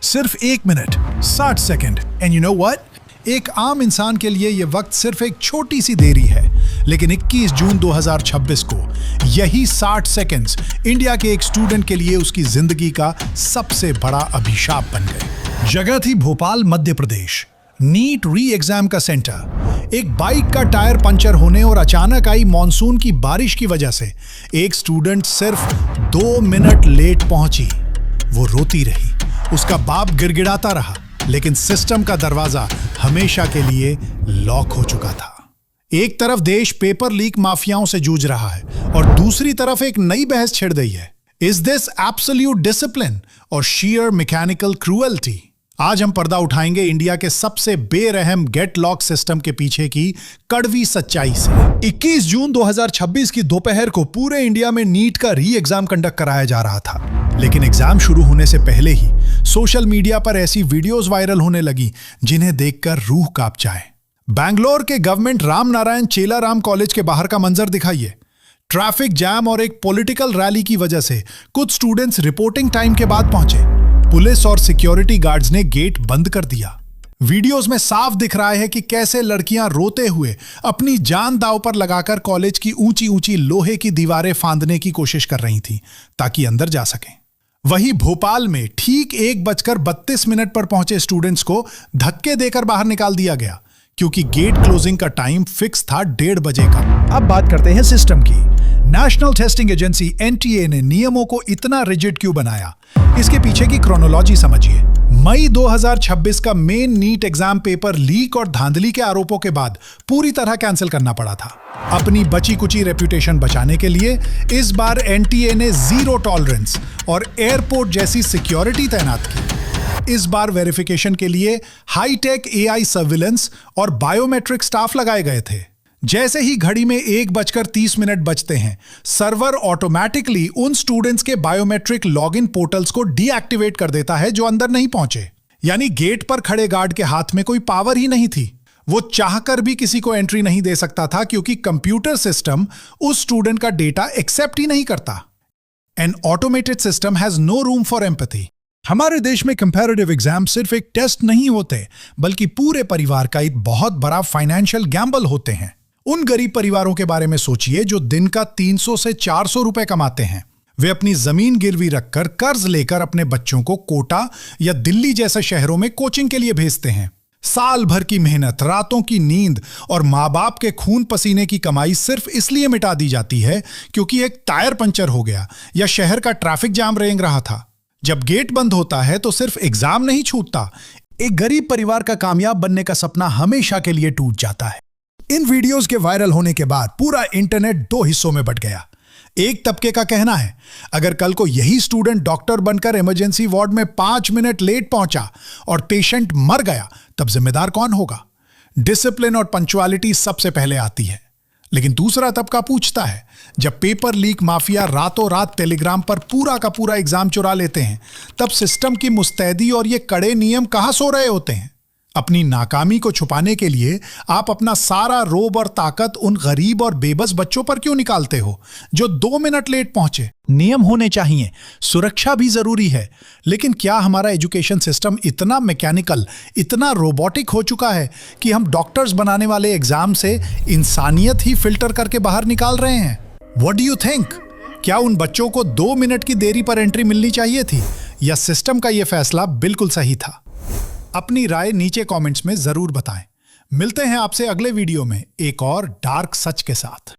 सिर्फ 1 minute 60 second. And you know what, एक आम इंसान के लिए यह वक्त सिर्फ एक छोटी सी देरी है, लेकिन 21 जून 2026 को यही 60 सेकंड्स इंडिया के एक स्टूडेंट के लिए उसकी जिंदगी का सबसे बड़ा अभिशाप बन गए। जगह थी भोपाल, मध्य प्रदेश। नीट री एग्जाम का सेंटर। एक बाइक का टायर पंचर होने और अचानक आई मॉनसून की बारिश की वजह से एक स्टूडेंट सिर्फ 2 मिनट लेट पहुंची। वो रोती रही, उसका बाप गिड़गिड़ाता रहा, लेकिन सिस्टम का दरवाजा हमेशा के लिए लॉक हो चुका था। एक तरफ देश पेपर लीक माफियाओं से जूझ रहा है और दूसरी तरफ एक नई बहस छिड़ गई है। इज दिस एब्सोल्यूट डिसिप्लिन और sheer मैकेनिकल क्रूएल्टी? आज हम पर्दा उठाएंगे इंडिया के सबसे बेरहम गेट लॉक सिस्टम के पीछे की कड़वी सच्चाई से। 21 जून 2026 की दोपहर को पूरे इंडिया में नीट का री एग्जाम कंडक्ट कराया जा रहा था, लेकिन एग्जाम शुरू होने से पहले ही सोशल मीडिया पर ऐसी वीडियोस वायरल होने लगी जिन्हें देखकर रूह कांप जाए। बैंगलोर के गवर्नमेंट राम नारायण चेलाराम कॉलेज के बाहर का मंजर दिखाइए। ट्रैफिक जैम और एक पॉलिटिकल रैली की वजह से कुछ स्टूडेंट्स रिपोर्टिंग टाइम के बाद पहुंचे। पुलिस और सिक्योरिटी गार्ड्स ने गेट बंद कर दिया। वीडियोस में साफ दिख रहा है कि कैसे लड़कियां रोते हुए अपनी जान दांव पर लगाकर कॉलेज की ऊंची ऊंची लोहे की दीवारें फांदने की कोशिश कर रही थीं ताकि अंदर जा सकें। वहीं भोपाल में ठीक 1:32 पर पहुंचे स्टूडेंट्स को धक्के देकर बाहर निकाल दिया गया, क्योंकि गेट क्लोजिंग का टाइम फिक्स था 1:30 बजे का। अब बात करते हैं सिस्टम की। नेशनल टेस्टिंग एजेंसी NTA ने नियमों को इतना रिजिड क्यों बनाया, इसके पीछे की क्रोनोलॉजी समझिए। मई 2026 का main NEET exam paper leak और धांधली के आरोपों के बाद पूरी तरह कैंसिल करना पड़ा था। अपनी बची कुची रेपुटेशन बचाने के लिए इस बार NTA ने जीरो टॉलरेंस और एयरपोर्ट जैसी सिक्योरिटी तैनात की। इस बार वेरिफिकेशन के लिए हाईटेक AI सर्विलेंस और बायोमेट्रिक स्टाफ लगाए गए थे। जैसे ही घड़ी में 1:30 बजते हैं, सर्वर ऑटोमेटिकली उन स्टूडेंट्स के बायोमेट्रिक लॉगिन पोर्टल्स को डीएक्टिवेट कर देता है जो अंदर नहीं पहुंचे। यानी गेट पर खड़े गार्ड के हाथ में कोई पावर ही नहीं थी। वो चाहकर भी किसी को एंट्री नहीं दे सकता था, क्योंकि कंप्यूटर सिस्टम उस स्टूडेंट का डेटा एक्सेप्ट ही नहीं करता। An automated system has no room for empathy. हमारे देश में कंपैरेटिव एग्जाम सिर्फ एक टेस्ट नहीं होते, बल्कि पूरे परिवार का एक बहुत बड़ा फाइनेंशियल गैम्बल होते हैं। उन गरीब परिवारों के बारे में सोचिए जो दिन का 300 से 400 रुपए कमाते हैं। वे अपनी जमीन गिरवी रखकर कर्ज लेकर अपने बच्चों को कोटा या दिल्ली जैसे शहरों में कोचिंग के लिए भेजते हैं। साल भर की मेहनत, रातों की नींद और माँ बाप के खून पसीने की कमाई सिर्फ इसलिए मिटा दी जाती है क्योंकि एक टायर पंचर हो गया या शहर का ट्रैफिक जाम रेंग रहा था। जब गेट बंद होता है तो सिर्फ एग्जाम नहीं छूटता, एक गरीब परिवार का कामयाब बनने का सपना हमेशा के लिए टूट जाता है। इन वीडियोस के वायरल होने के बाद पूरा इंटरनेट 2 हिस्सों में बंट गया। एक तबके का कहना है, अगर कल को यही स्टूडेंट डॉक्टर बनकर इमरजेंसी वार्ड में 5 मिनट लेट पहुंचा और पेशेंट मर गया, तब जिम्मेदार कौन होगा? डिसिप्लिन और पंक्चुअलिटी सबसे पहले आती है। लेकिन दूसरा तबका पूछता है, जब पेपर लीक माफिया रातों रात टेलीग्राम पर पूरा का पूरा एग्जाम चुरा लेते हैं, तब सिस्टम की मुस्तैदी और ये कड़े नियम कहां सो रहे होते हैं? अपनी नाकामी को छुपाने के लिए आप अपना सारा रोब और ताकत उन गरीब और बेबस बच्चों पर क्यों निकालते हो जो 2 मिनट लेट पहुंचे? नियम होने चाहिए, सुरक्षा भी जरूरी है, लेकिन क्या हमारा एजुकेशन सिस्टम इतना मैकेनिकल, इतना रोबोटिक हो चुका है कि हम डॉक्टर्स बनाने वाले एग्जाम से इंसानियत ही फिल्टर करके बाहर निकाल रहे हैं? What do you think? क्या उन बच्चों को 2 मिनट की देरी पर एंट्री मिलनी चाहिए थी, या सिस्टम का यह फैसला बिल्कुल सही था? अपनी राय नीचे कमेंट्स में जरूर बताएं। मिलते हैं आपसे अगले वीडियो में एक और डार्क सच के साथ।